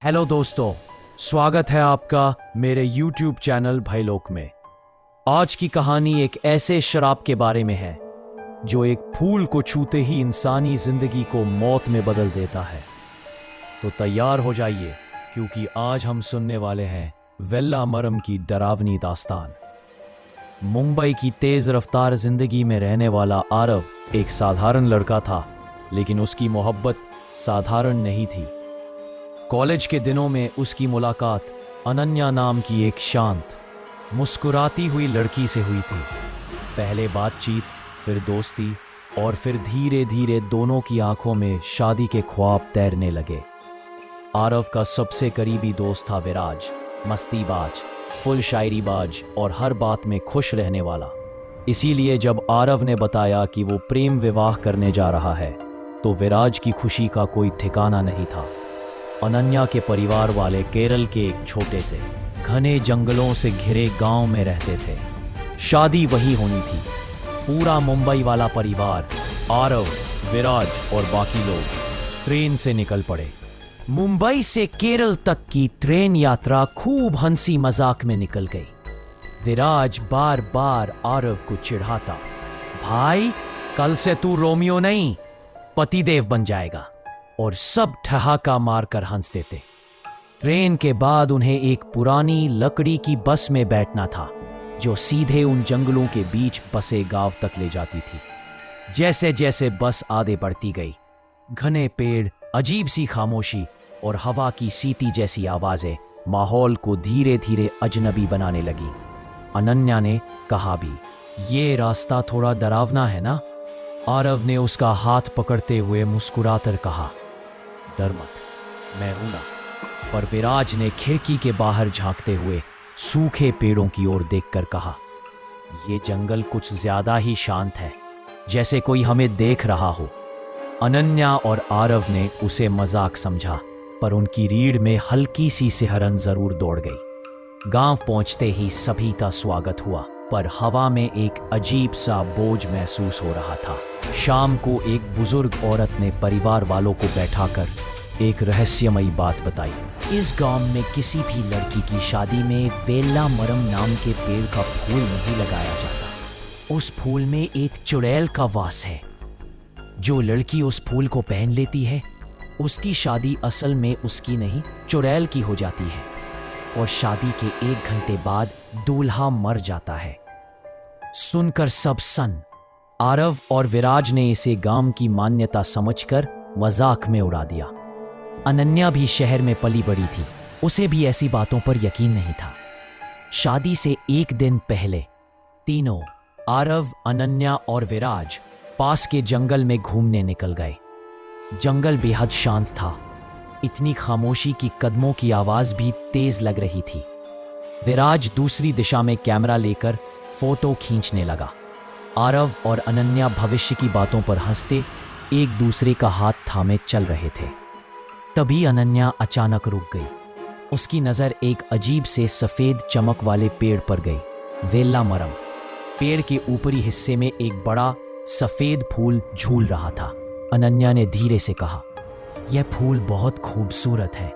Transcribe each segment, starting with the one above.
Hello दोस्तों, स्वागत है आपका मेरे YouTube चैनल भाईलोक में। आज की कहानी एक ऐसे शराब के बारे में है जो एक फूल को छूते ही इंसानी जिंदगी को मौत में बदल देता है। तो तैयार हो जाइए, क्योंकि आज हम सुनने वाले हैं वेल्लामरम की डरावनी दास्तान। मुंबई की तेज रफ्तार जिंदगी में रहने वाला आरव एक साधारण लड़का था, लेकिन उसकी मोहब्बत साधारण नहीं थी। कॉलेज के दिनों में उसकी मुलाकात अनन्या नाम की एक शांत, मुस्कुराती हुई लड़की से हुई थी। पहले बातचीत, फिर दोस्ती और फिर धीरे धीरे दोनों की आंखों में शादी के ख्वाब तैरने लगे। आरव का सबसे करीबी दोस्त था विराज, मस्तीबाज, फुल शायरीबाज और हर बात में खुश रहने वाला। इसीलिए जब आरव ने बताया कि वो प्रेम विवाह करने जा रहा है, तो विराज की खुशी का कोई ठिकाना नहीं था। अनन्या के परिवार वाले केरल के एक छोटे से घने जंगलों से घिरे गांव में रहते थे। शादी वही होनी थी। पूरा मुंबई वाला परिवार, आरव, विराज और बाकी लोग ट्रेन से निकल पड़े। मुंबई से केरल तक की ट्रेन यात्रा खूब हंसी मजाक में निकल गई। विराज बार बार आरव को चिढ़ाता, भाई कल से तू रोमियो नहीं पतिदेव बन जाएगा, और सब ठहाका मारकर हंस देते। ट्रेन के बाद उन्हें एक पुरानी लकड़ी की बस में बैठना था, जो सीधे उन जंगलों के बीच बसे गांव तक ले जाती थी। जैसे जैसे बस आगे बढ़ती गई, घने पेड़, अजीब सी खामोशी और हवा की सीटी जैसी आवाजें माहौल को धीरे धीरे अजनबी बनाने लगी। अनन्या ने कहा भी, ये रास्ता थोड़ा डरावना है ना? आरव ने उसका हाथ पकड़ते हुए मुस्कुराकर कहा, डर मत, मैं हूं ना। पर विराज ने खिड़की के बाहर झांकते हुए सूखे पेड़ों की ओर देखकर कहा, यह जंगल कुछ ज्यादा ही शांत है, जैसे कोई हमें देख रहा हो। अनन्या और आरव ने उसे मजाक समझा, पर उनकी रीढ़ में हल्की सी सिहरन जरूर दौड़ गई। गांव पहुंचते ही सभी का स्वागत हुआ, पर हवा में एक अजीब सा बोझ महसूस हो रहा था। शाम को एक बुजुर्ग औरत ने परिवार वालों को बैठाकर एक रहस्यमयी बात बताई। इस गांव में किसी भी लड़की की शादी में वेल्लामरम नाम के पेड़ का फूल नहीं लगाया जाता। उस फूल में एक चुड़ैल का वास है। जो लड़की उस फूल को पहन लेती है, उसकी शादी असल में उसकी नहीं, चुड़ैल की हो जाती है, और शादी के 1 घंटे बाद दूल्हा मर जाता है। सुनकर सब सन। आरव और विराज ने इसे गांव की मान्यता समझकर मजाक में उड़ा दिया। अनन्या भी शहर में पली बड़ी थी, उसे भी ऐसी बातों पर यकीन नहीं था। शादी से 1 दिन पहले तीनों, आरव, अनन्या और विराज, पास के जंगल में घूमने निकल गए। जंगल बेहद शांत था, इतनी खामोशी की कदमों की आवाज भी तेज लग रही थी। विराज दूसरी दिशा में कैमरा लेकर फोटो खींचने लगा। आरव और अनन्या भविष्य की बातों पर हंसते एक दूसरे का हाथ थामे चल रहे थे। तभी अनन्या अचानक रुक गई। उसकी नजर एक अजीब से सफेद चमक वाले पेड़ पर गई, वेल्लामरम। पेड़ के ऊपरी हिस्से में एक बड़ा सफेद फूल झूल रहा था। अनन्या ने धीरे से कहा, यह फूल बहुत खूबसूरत है,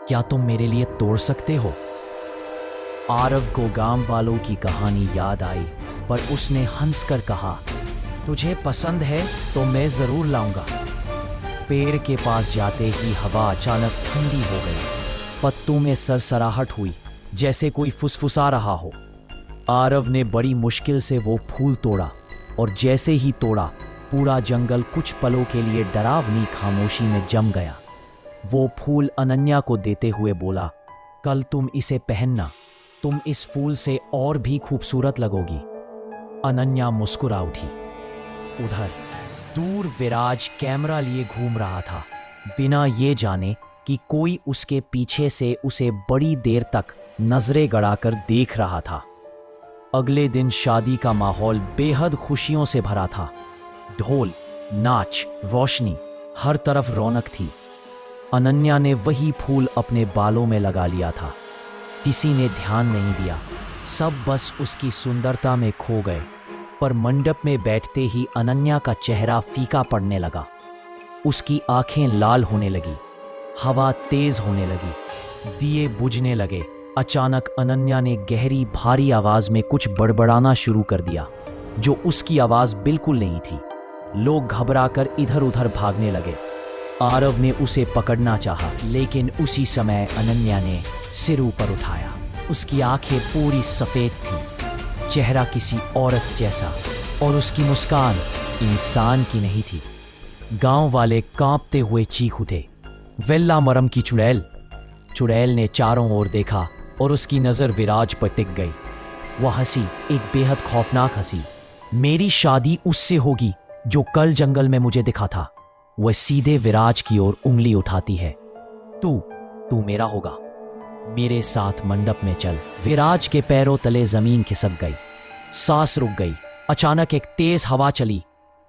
क्या तुम मेरे लिए तोड़ सकते हो? आरव को गांव वालों की कहानी याद आई, पर उसने हंसकर कहा, तुझे पसंद है तो मैं जरूर लाऊंगा। पेड़ के पास जाते ही हवा अचानक ठंडी हो गई। पत्तों में सरसराहट हुई, जैसे कोई फुसफुसा रहा हो। आरव ने बड़ी मुश्किल से वो फूल तोड़ा, और जैसे ही तोड़ा, पूरा जंगल कुछ पलों के लिए डरावनी खामोशी में जम गया। वो फूल अनन्या को देते हुए बोला, कल तुम इसे पहनना, तुम इस फूल से और भी खूबसूरत लगोगी। अनन्या मुस्कुरा उठी। उधर दूर विराज कैमरा लिए घूम रहा था, बिना ये जाने कि कोई उसके पीछे से उसे बड़ी देर तक नजरें गड़ाकर देख रहा था। अगले दिन शादी का माहौल बेहद खुशियों से भरा था। ढोल, नाच, रोशनी, हर तरफ रौनक थी। अनन्या ने वही फूल अपने बालों में लगा लिया था। किसी ने ध्यान नहीं दिया, सब बस उसकी सुंदरता में खो गए। पर मंडप में बैठते ही अनन्या का चेहरा फीका पड़ने लगा। उसकी आंखें लाल होने लगी, हवा तेज होने लगी, दिए बुझने लगे। अचानक अनन्या ने गहरी भारी आवाज में कुछ बड़बड़ाना शुरू कर दिया, जो उसकी आवाज बिल्कुल नहीं थी। लोग घबराकर इधर उधर भागने लगे। आरव ने उसे पकड़ना चाहा, लेकिन उसी समय अनन्या ने सिर ऊपर उठाया। उसकी आंखें पूरी सफेद थी, चेहरा किसी औरत जैसा, और उसकी मुस्कान इंसान की नहीं थी। गांव वाले कांपते हुए चीख उठे, वेलामरम की चुड़ैल। चुड़ैल ने चारों ओर देखा और उसकी नजर विराज पर टिक गई। वह हंसी, एक बेहद खौफनाक हंसी। मेरी शादी उससे होगी जो कल जंगल में मुझे दिखा था। वह सीधे विराज की ओर उंगली उठाती है। तू मेरा होगा, मेरे साथ मंडप में चल। विराज के पैरों तले जमीन खिसक गई, सांस रुक गई। अचानक एक तेज हवा चली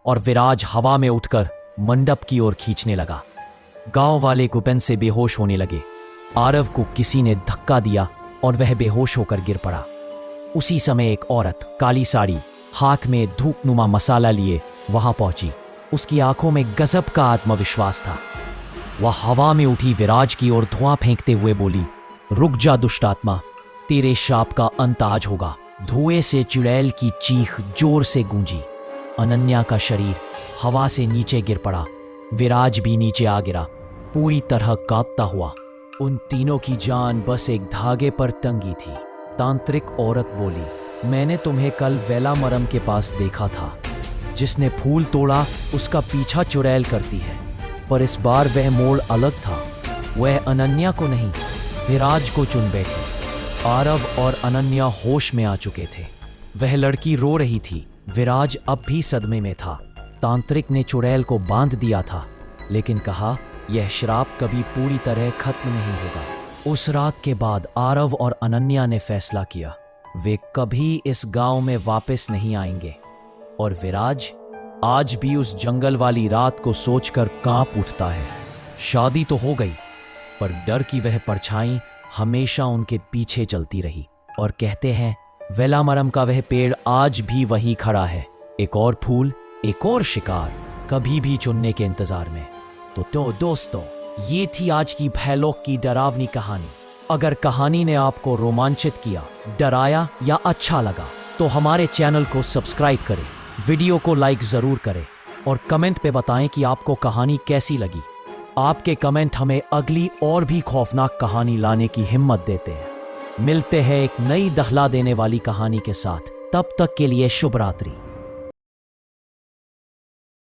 और विराज हवा में उठकर मंडप की ओर खींचने लगा। गांव वाले गुपन से बेहोश होने लगे। आरव को किसी ने धक्का दिया और वह बेहोश होकर गिर पड़ा। उसी समय एक औरत काली साड़ी, हाथ में धूपनुमा मसाला लिए वहां पहुंची। उसकी आंखों में गजब का आत्मविश्वास था। वह हवा में उठी विराज की ओर धुआं फेंकते हुए बोली, रुक जा दुष्टात्मा, तेरे शाप का अंत आज होगा। धुएं से चुड़ैल की चीख जोर से गूंजी। अनन्या का शरीर हवा से नीचे गिर पड़ा। विराज भी नीचे आ गिरा, पूरी तरह कांपता हुआ। उन तीनों की जान बस एक धागे पर तंगी थी। तांत्रिक औरत बोली, मैंने तुम्हें कल वेलामरम के पास देखा था। जिसने फूल तोड़ा उसका पीछा चुड़ैल करती है, पर इस बार वह मोड़ अलग था। वह अनन्या को नहीं, विराज को चुन बैठी। आरव और अनन्या होश में आ चुके थे। वह लड़की रो रही थी। विराज अब भी सदमे में था। तांत्रिक ने चुड़ैल को बांध दिया था, लेकिन कहा यह श्राप कभी पूरी तरह खत्म नहीं होगा। उस रात के बाद आरव और अनन्या ने फैसला किया, वे कभी इस गांव में वापस नहीं आएंगे। और विराज आज भी उस जंगल वाली रात को सोचकर कांप उठता है। शादी तो हो गई, पर डर की वह परछाई हमेशा उनके पीछे चलती रही। और कहते हैं वेलामरम का वह पेड़ आज भी वहीं खड़ा है, एक और फूल, एक और शिकार, कभी भी चुनने के इंतजार में। तो दोस्तों, ये थी आज की भयलोक की डरावनी कहानी। अगर कहानी ने आपको रोमांचित किया, डराया या अच्छा लगा, तो हमारे चैनल को सब्सक्राइब करें, वीडियो को लाइक जरूर करें और कमेंट पे बताएं कि आपको कहानी कैसी लगी। आपके कमेंट हमें अगली और भी खौफनाक कहानी लाने की हिम्मत देते हैं। मिलते हैं एक नई दहला देने वाली कहानी के साथ। तब तक के लिए शुभ रात्रि।